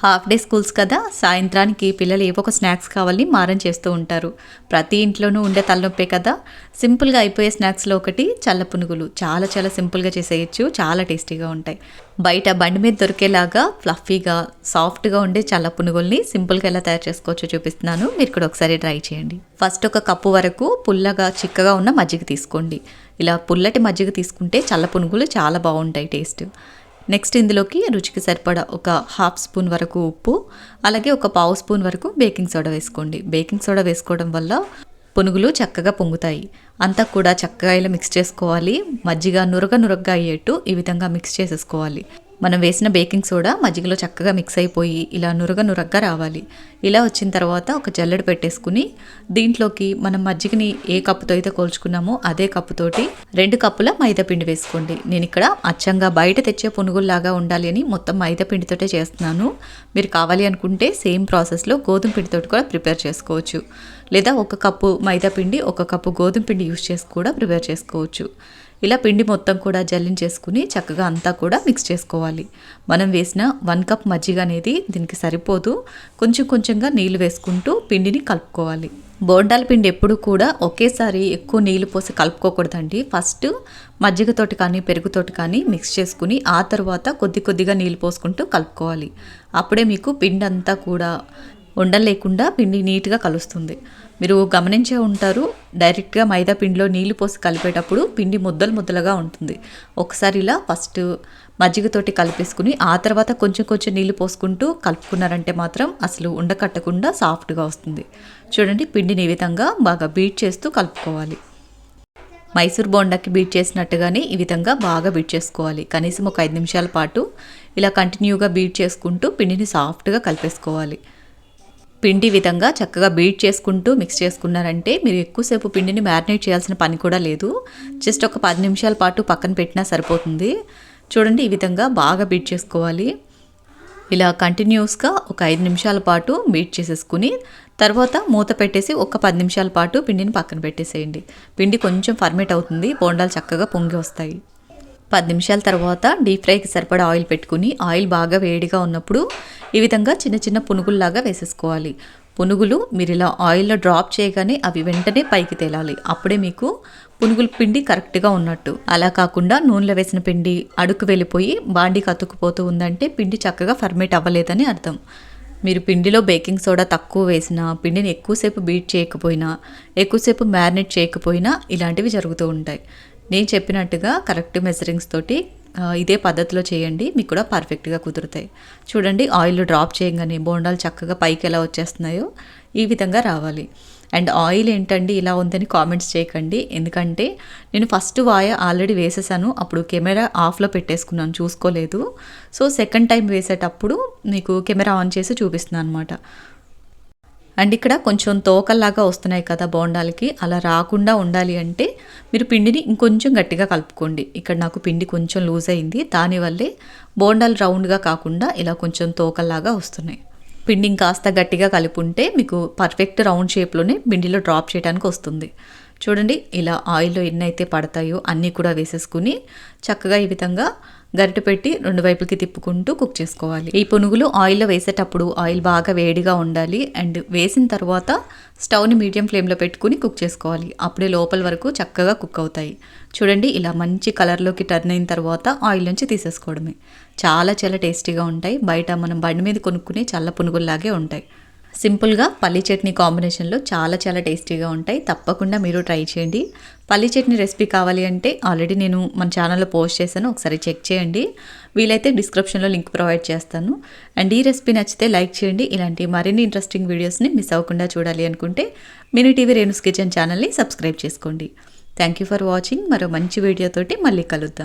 Half day schools కదా, సాయంత్రానికి పిల్లలు ఏవో ఒక స్నాక్స్ కావాలని మారం చేస్తూ ఉంటారు. ప్రతి ఇంట్లోనూ ఉండే తలనొప్పే కదా. సింపుల్గా అయిపోయే స్నాక్స్లో ఒకటి చల్ల పునుగులు. చాలా చాలా సింపుల్గా చేసేయచ్చు, చాలా టేస్టీగా ఉంటాయి. బయట బండి మీద దొరికేలాగా ఫ్లఫీగా సాఫ్ట్గా ఉండే చల్ల పునుగుల్ని సింపుల్గా ఎలా తయారు చేసుకోవచ్చో చూపిస్తున్నాను. మీరు కూడా ఒకసారి ట్రై చేయండి. ఫస్ట్ ఒక కప్పు వరకు పుల్లగా చిక్కగా ఉన్న మజ్జిగ తీసుకోండి. ఇలా పుల్లటి మజ్జిగ తీసుకుంటే చల్ల పునుగులు చాలా బాగుంటాయి టేస్ట్. నెక్స్ట్ ఇందులోకి రుచికి సరిపడా ఒక హాఫ్ స్పూన్ వరకు ఉప్పు, అలాగే ఒక పావు స్పూన్ వరకు బేకింగ్ సోడా వేసుకోండి. బేకింగ్ సోడా వేసుకోవడం వల్ల పునుగులు చక్కగా పొంగుతాయి. అంతా కూడా చక్కగా ఇలా మిక్స్ చేసుకోవాలి. మజ్జిగ నురగగా అయ్యేట్టు ఈ విధంగా మిక్స్ చేసేసుకోవాలి. మనం వేసిన బేకింగ్ సోడా మజ్జిగలో చక్కగా మిక్స్ అయిపోయి ఇలా నురగగా రావాలి. ఇలా వచ్చిన తర్వాత ఒక జల్లెడ పెట్టేసుకుని దీంట్లోకి మనం మజ్జిగని ఏ కప్పుతో అయితే కోల్చుకున్నామో అదే కప్పుతోటి 2 కప్పుల మైదా పిండి వేసుకోండి. నేను ఇక్కడ అచ్చంగా బయట తెచ్చే పునుగుల్లాగా ఉండాలి అని మొత్తం మైదా పిండితోటే చేస్తున్నాను. మీరు కావాలి అనుకుంటే సేమ్ ప్రాసెస్లో గోధుమ పిండితోటి కూడా ప్రిపేర్ చేసుకోవచ్చు. లేదా 1 కప్పు మైదా పిండి 1 కప్పు గోధుమ పిండి యూస్ చేసి కూడా ప్రిపేర్ చేసుకోవచ్చు. ఇలా పిండి మొత్తం కూడా జల్లించేసుకుని చక్కగా అంతా కూడా మిక్స్ చేసుకోవాలి. మనం వేసిన 1 కప్ మజ్జిగ అనేది దీనికి సరిపోదు. కొంచెంగా నీళ్లు వేసుకుంటూ పిండిని కలుపుకోవాలి. బోండాల పిండి ఎప్పుడు కూడా ఒకేసారి ఎక్కువ నీళ్లు పోసి కలుపుకోకూడదండి. ఫస్ట్ మజ్జిగతోటి కానీ పెరుగుతోటి కానీ మిక్స్ చేసుకుని ఆ తర్వాత కొద్దిగా నీళ్లు పోసుకుంటూ కలుపుకోవాలి. అప్పుడే మీకు పిండి అంతా కూడా ఉండలు లేకుండా పిండి నీట్గా కలుస్తుంది. మీరు గమనించే ఉంటారు, డైరెక్ట్గా మైదా పిండిలో నీళ్లు పోసి కలిపేటప్పుడు పిండి ముద్దలుగా ఉంటుంది. ఒకసారి ఇలా ఫస్ట్ మజ్జిగతోటి కలిపేసుకుని ఆ తర్వాత కొంచెం నీళ్లు పోసుకుంటూ కలుపుకున్నారంటే మాత్రం అసలు ఉండకట్టకుండా సాఫ్ట్గా వస్తుంది. చూడండి, పిండిని ఈ విధంగా బాగా బీట్ చేస్తూ కలుపుకోవాలి. మైసూర్ బోండాకి బీట్ చేసినట్టుగానే ఈ విధంగా బాగా బీట్ చేసుకోవాలి. కనీసం ఒక 5 నిమిషాల పాటు ఇలా కంటిన్యూగా బీట్ చేసుకుంటూ పిండిని సాఫ్ట్గా కలిపేసుకోవాలి. పిండి విధంగా చక్కగా బీట్ చేసుకుంటూ మిక్స్ చేసుకున్నారంటే మీరు ఎక్కువసేపు పిండిని మ్యారినేట్ చేయాల్సిన పని కూడా లేదు. జస్ట్ ఒక 10 నిమిషాల పాటు పక్కన పెట్టినా సరిపోతుంది. చూడండి, ఈ విధంగా బాగా బీట్ చేసుకోవాలి. ఇలా కంటిన్యూస్గా ఒక 5 నిమిషాల పాటు బీట్ చేసేసుకుని తర్వాత మూత పెట్టేసి ఒక 10 నిమిషాల పాటు పిండిని పక్కన పెట్టేసేయండి. పిండి కొంచెం ఫర్మేట్ అవుతుంది, బోండాలు చక్కగా పొంగి వస్తాయి. 10 నిమిషాల తర్వాత డీప్ ఫ్రైకి సరిపడా ఆయిల్ పెట్టుకుని ఆయిల్ బాగా వేడిగా ఉన్నప్పుడు ఈ విధంగా చిన్న పునుగుల్లాగా వేసేసుకోవాలి. పునుగులు మీరు ఇలా ఆయిల్లో డ్రాప్ చేయగానే అవి వెంటనే పైకి తేలాలి. అప్పుడే మీకు పునుగుల పిండి కరెక్ట్గా ఉన్నట్టు. అలా కాకుండా నూనెలో వేసిన పిండి అడుగు వెళ్ళిపోయి బాండీకి అతుక్కుపోతూ ఉందంటే పిండి చక్కగా ఫర్మేట్ అవ్వలేదని అర్థం. మీరు పిండిలో బేకింగ్ సోడా తక్కువ వేసినా, పిండిని ఎక్కువసేపు బీట్ చేయకపోయినా, ఎక్కువసేపు మ్యారినేట్ చేయకపోయినా ఇలాంటివి జరుగుతూ ఉంటాయి. నేను చెప్పినట్టుగా కరెక్ట్ మెజరింగ్స్ తోటి ఇదే పద్ధతిలో చేయండి, మీకు కూడా పర్ఫెక్ట్గా కుదురుతాయి. చూడండి, ఆయిల్ డ్రాప్ చేయగానే బోండాలు చక్కగా పైకి ఎలా వచ్చేస్తున్నాయో ఈ విధంగా రావాలి. అండ్ ఆయిల్ ఏంటండి ఇలా ఉందని కామెంట్స్ చేయకండి, ఎందుకంటే నేను ఫస్ట్ వాయ ఆల్రెడీ వేసేసాను. అప్పుడు కెమెరా ఆఫ్లో పెట్టేసుకున్నాను, చూసుకోలేదు. సో సెకండ్ టైం వేసేటప్పుడు మీకు కెమెరా ఆన్ చేసి చూపిస్తున్నాను అనమాట. అండ్ ఇక్కడ కొంచెం తోకల్లాగా వస్తున్నాయి కదా బోండాలకి, అలా రాకుండా ఉండాలి అంటే మీరు పిండిని ఇంకొంచెం గట్టిగా కలుపుకోండి. ఇక్కడ నాకు పిండి కొంచెం లూజ్ అయింది, దానివల్లే బోండాలు రౌండ్గా కాకుండా ఇలా కొంచెం తోకల్లాగా వస్తున్నాయి. పిండి ఇంకాస్త గట్టిగా కలుపుంటే మీకు పర్ఫెక్ట్ రౌండ్ షేప్లోనే పిండిలో డ్రాప్ చేయడానికి వస్తుంది. చూడండి, ఇలా ఆయిల్లో ఎన్నైతే పడతాయో అన్నీ కూడా వేసేసుకుని చక్కగా ఈ విధంగా గరిటె పెట్టి 2 వైపులకి తిప్పుకుంటూ కుక్ చేసుకోవాలి. ఈ పునుగులు ఆయిల్లో వేసేటప్పుడు ఆయిల్ బాగా వేడిగా ఉండాలి. అండ్ వేసిన తర్వాత స్టవ్ని మీడియం ఫ్లేమ్లో పెట్టుకుని కుక్ చేసుకోవాలి. అప్పుడే లోపల వరకు చక్కగా కుక్ అవుతాయి. చూడండి, ఇలా మంచి కలర్లోకి టర్న్ అయిన తర్వాత ఆయిల్ నుంచి తీసేసుకోవడమే. చాలా టేస్టీగా ఉంటాయి. బయట మనం బండి మీద కొనుక్కునే చల్ల పునుగుల్లాగే ఉంటాయి. సింపుల్గా పల్లీ చట్నీ కాంబినేషన్లో చాలా టేస్టీగా ఉంటాయి. తప్పకుండా మీరు ట్రై చేయండి. పల్లీ చట్నీ రెసిపీ కావాలి అంటే ఆల్రెడీ నేను మన ఛానల్లో పోస్ట్ చేశాను, ఒకసారి చెక్ చేయండి. వీలైతే డిస్క్రిప్షన్లో లింక్ ప్రొవైడ్ చేస్తాను. అండ్ ఈ రెసిపీ నచ్చితే లైక్ చేయండి. ఇలాంటి మరిన్ని ఇంట్రెస్టింగ్ వీడియోస్ని మిస్ అవ్వకుండా చూడాలి అనుకుంటే మినీ టీవీ రేణుస్ కిచెన్ ఛానల్ని సబ్స్క్రైబ్ చేసుకోండి. Thank you for watching. మరో మంచి వీడియోతోటి మళ్ళీ కలుద్దాం.